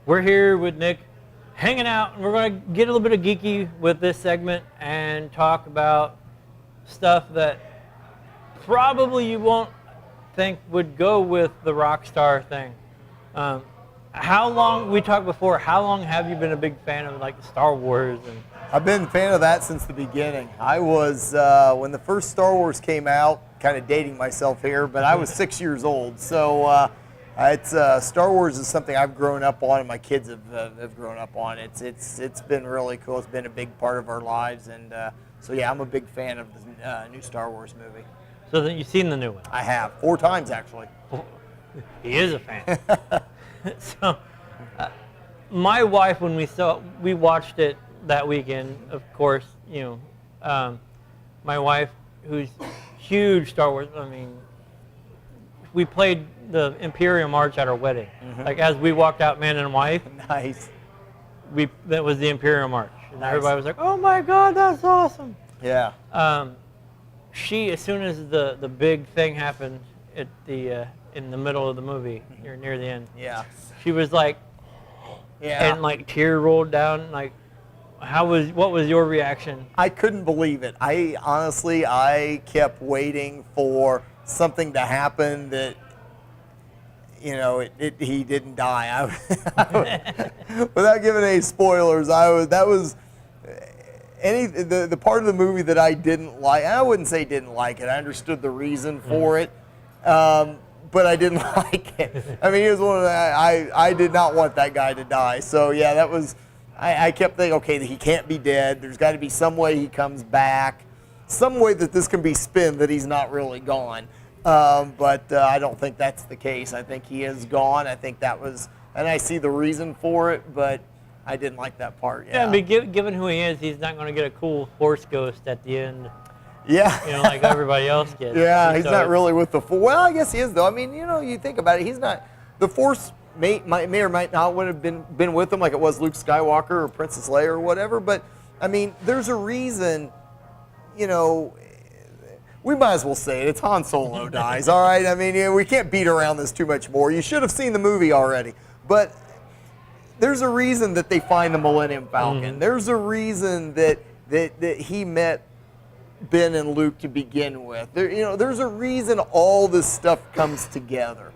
We're here with Nick, hanging out, and we're going to get a little bit of geeky with this segment and talk about stuff that probably you won't think would go with the rock star thing. How long, we talked before, how long have you been a big fan of like Star Wars? And I've been a fan of that since the beginning. I was, when the first Star Wars came out, kind of dating myself here, but I was 6 years old. So it's Star Wars is something I've grown up on, and my kids have grown up on. It's been really cool. It's been a big part of our lives, and so yeah, I'm a big fan of the new Star Wars movie. so then you've seen the new one? I have 4 times actually. He is a fan. So, my wife, when we watched it that weekend, of course, you know, my wife, who's huge Star Wars, I mean, we played the Imperial March at our wedding. Mm-hmm. Like as we walked out, man and wife. Nice. That was the Imperial March, and nice. Everybody was like, "Oh my God, that's awesome!" Yeah. She, as soon as the big thing happened at the in the middle of the movie, near the end, yeah, she was like, yeah, and like tear rolled down. Like, what was your reaction? I couldn't believe it. I kept waiting for something to happen that, you know, he didn't die. Without giving any spoilers, the part of the movie that I didn't like. I wouldn't say didn't like it. I understood the reason for it, but I didn't like it. I mean, he was one of the, I did not want that guy to die. So yeah, that was. I kept thinking, okay, he can't be dead. There's got to be some way he comes back, some way that this can be spin that he's not really gone. But I don't think that's the case. I think he is gone. I think that was, and I see the reason for it, but I didn't like that part. Yeah, but given who he is, he's not going to get a cool Force ghost at the end. Yeah. You know, like everybody else gets. Yeah, he's not really with the Force. Well, I guess he is, though. I mean, you know, you think about it, he's not, the Force may or might not would have been with him like it was Luke Skywalker or Princess Leia or whatever, but, I mean, there's a reason, you know, we might as well say it. It's Han Solo dies, all right? I mean, we can't beat around this too much more. You should have seen the movie already. But there's a reason that they find the Millennium Falcon. Mm-hmm. There's a reason that he met Ben and Luke to begin with. There's a reason all this stuff comes together.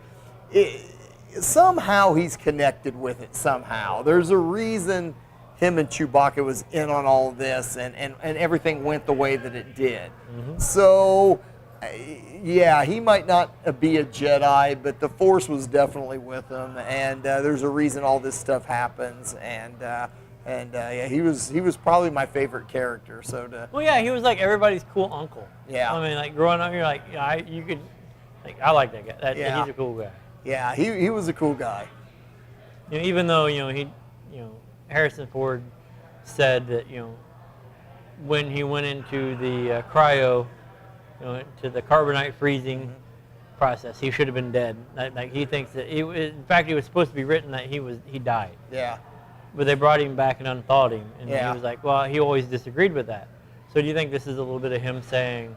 Somehow he's connected with it somehow. There's a reason him and Chewbacca was in on all this, and everything went the way that it did. Mm-hmm. So, yeah, he might not be a Jedi, but the Force was definitely with him, and there's a reason all this stuff happens, and yeah, he was probably my favorite character. Well, yeah, he was like everybody's cool uncle. Yeah. I mean, like growing up, you're like, yeah, I like that guy. Yeah. He's a cool guy. Yeah, he was a cool guy. You know, even though Harrison Ford said that, when he went into the cryo, to the carbonite freezing process, he should have been dead. Like he thinks that in fact, it was supposed to be written that he died. Yeah. But they brought him back and unthawed him, and yeah. he was like, well, he always disagreed with that. So do you think this is a little bit of him saying,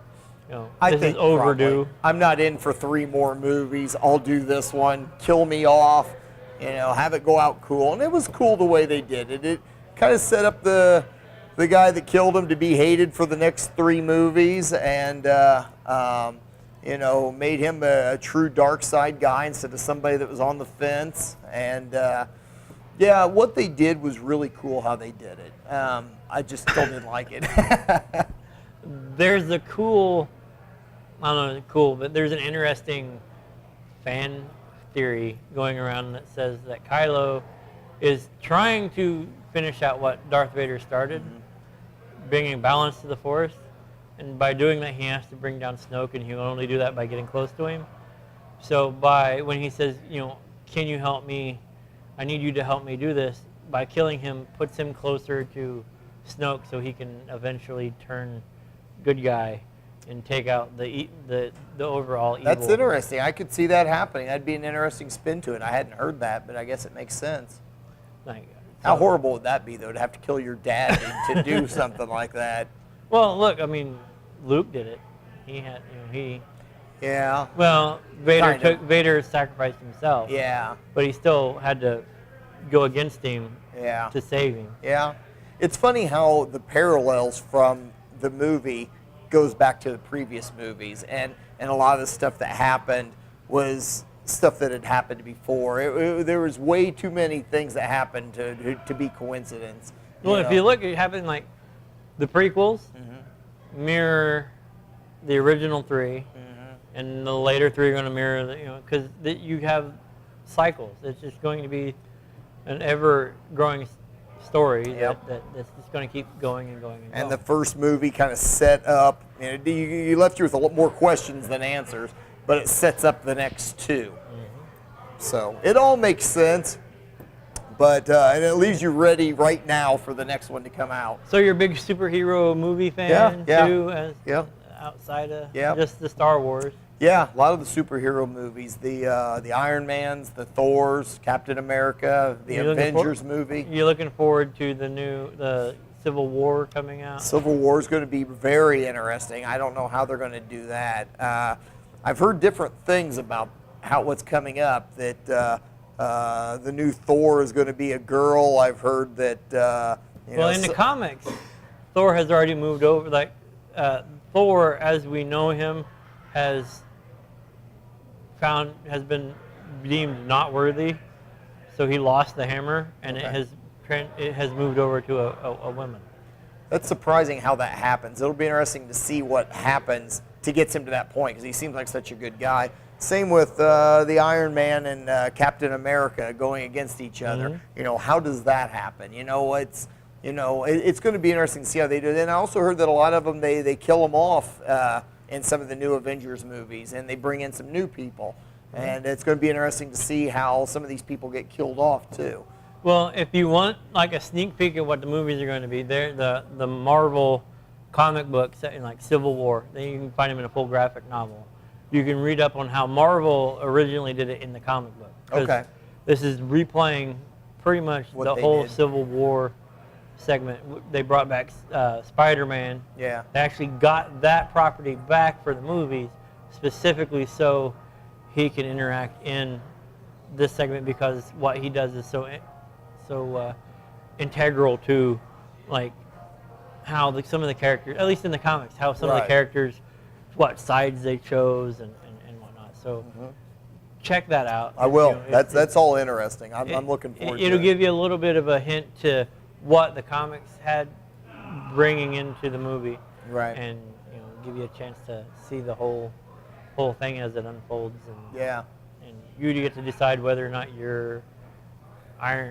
this is overdue? Probably. I'm not in for 3 more movies. I'll do this one. Kill me off. Have it go out cool. And it was cool the way they did it. It kind of set up the guy that killed him to be hated for the next 3 movies, and made him a true dark side guy instead of somebody that was on the fence. And yeah, what they did was really cool how they did it. I just still didn't like it. There's a cool, I don't know, cool, but there's an interesting fan theory going around that says that Kylo is trying to finish out what Darth Vader started, bringing balance to the Force, and by doing that he has to bring down Snoke, and he will only do that by getting close to him. So when he says, can you help me, I need you to help me do this, by killing him puts him closer to Snoke so he can eventually turn good guy and take out the overall evil. That's interesting. I could see that happening. That'd be an interesting spin to it. I hadn't heard that, but I guess it makes sense. How horrible would that be, though, to have to kill your dad to do something like that? Well, look, I mean, Luke did it. He had, Yeah. Well, Vader sacrificed himself. Yeah. But he still had to go against him Yeah. to save him. Yeah. It's funny how the parallels from the movie goes back to the previous movies, and a lot of the stuff that happened was stuff that had happened before. There was way too many things that happened to be coincidence. Well, if you look, it happened like the prequels mirror the original three, and the later three are going to mirror, because you have cycles. It's just going to be an ever-growing story that's just going to keep going and going and going. And the first movie kind of set up, you left you with a lot more questions than answers, but it sets up the next two. So it all makes sense, but and it leaves you ready right now for the next one to come out. So you're a big superhero movie fan too, as outside of just the Star Wars? Yeah, a lot of the superhero movies, the Iron Mans, the Thors, Captain America, the Avengers movie. You're looking forward to the Civil War coming out? Civil War is going to be very interesting. I don't know how they're going to do that. I've heard different things about what's coming up, that the new Thor is going to be a girl. I've heard that in the comics, Thor has already moved over. Thor, as we know him, has been deemed not worthy, so he lost the hammer, and it has moved over to a woman. That's surprising how that happens. It'll be interesting to see what happens to get him to that point, because he seems like such a good guy. Same with the Iron Man and Captain America going against each other. How does that happen? It's going to be interesting to see how they do it. And I also heard that a lot of them, they kill them off in some of the new Avengers movies, and they bring in some new people. And it's going to be interesting to see how some of these people get killed off too. Well, if you want like a sneak peek at what the movies are going to be, the Marvel comic books set in like Civil War, then you can find them in a full graphic novel. You can read up on how Marvel originally did it in the comic book. Okay. This is replaying pretty much the whole Civil War segment. They brought back Spider-Man. Yeah. They actually got that property back for the movies specifically so he can interact in this segment, because what he does is so integral to like how some of the characters, at least in the comics, how some of the characters, what sides they chose and whatnot. So check that out. I will. That's all interesting. I'm looking forward to it. It'll give you a little bit of a hint to what the comics had bringing into the movie. Right. And give you a chance to see the whole thing as it unfolds. And, and you get to decide whether or not you're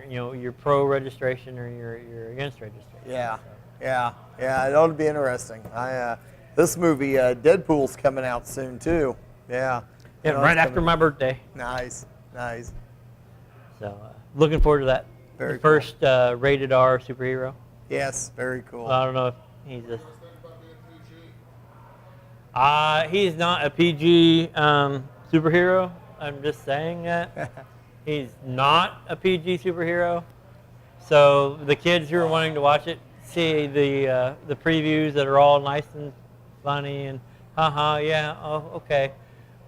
you're pro registration or you're against registration. Yeah. So. Yeah. It ought to be interesting. This movie, Deadpool's coming out soon too. Yeah. Yeah, right after my birthday. Nice. So looking forward to that. Very the first rated R superhero. Yes, very cool. I don't know if he's just. He's not a PG superhero. I'm just saying that. He's not a PG superhero. So the kids who are wanting to watch it see the previews that are all nice and funny and okay,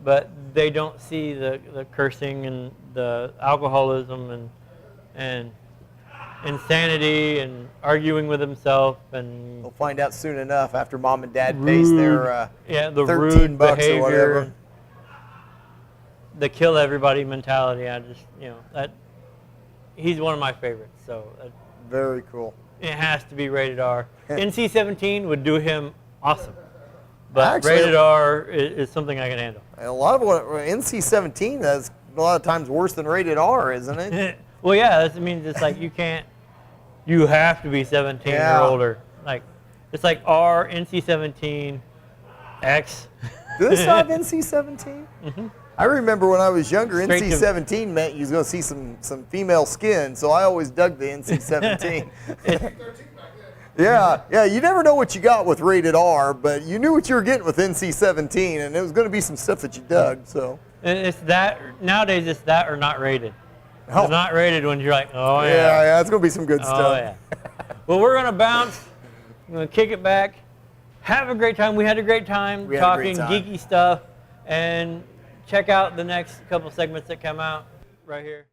but they don't see the cursing and the alcoholism and insanity and arguing with himself, and they'll find out soon enough after mom and dad pays their the 13 rude bucks behavior, or whatever. The kill everybody mentality. I just that he's one of my favorites. So very cool. It has to be rated R. NC-17 would do him awesome, but Actually, rated R is something I can handle. A lot of what NC-17 is a lot of times worse than rated R, isn't it? Well, yeah, that means it's like you have to be 17 or older. Like it's like R, NC-17, X. Do they still have NC-17? Mm-hmm. I remember when I was younger, Straight NC-17 meant you was going to see some female skin, so I always dug the NC-17. Yeah, you never know what you got with rated R, but you knew what you were getting with NC-17, and it was going to be some stuff that you dug. So it's that nowadays. It's that or not rated. Oh. It's not rated when you're like, oh yeah. Yeah, it's going to be some good stuff. Oh yeah. Well, we're going to bounce. We're going to kick it back. Have a great time. We had a great time talking geeky stuff, and check out the next couple segments that come out right here.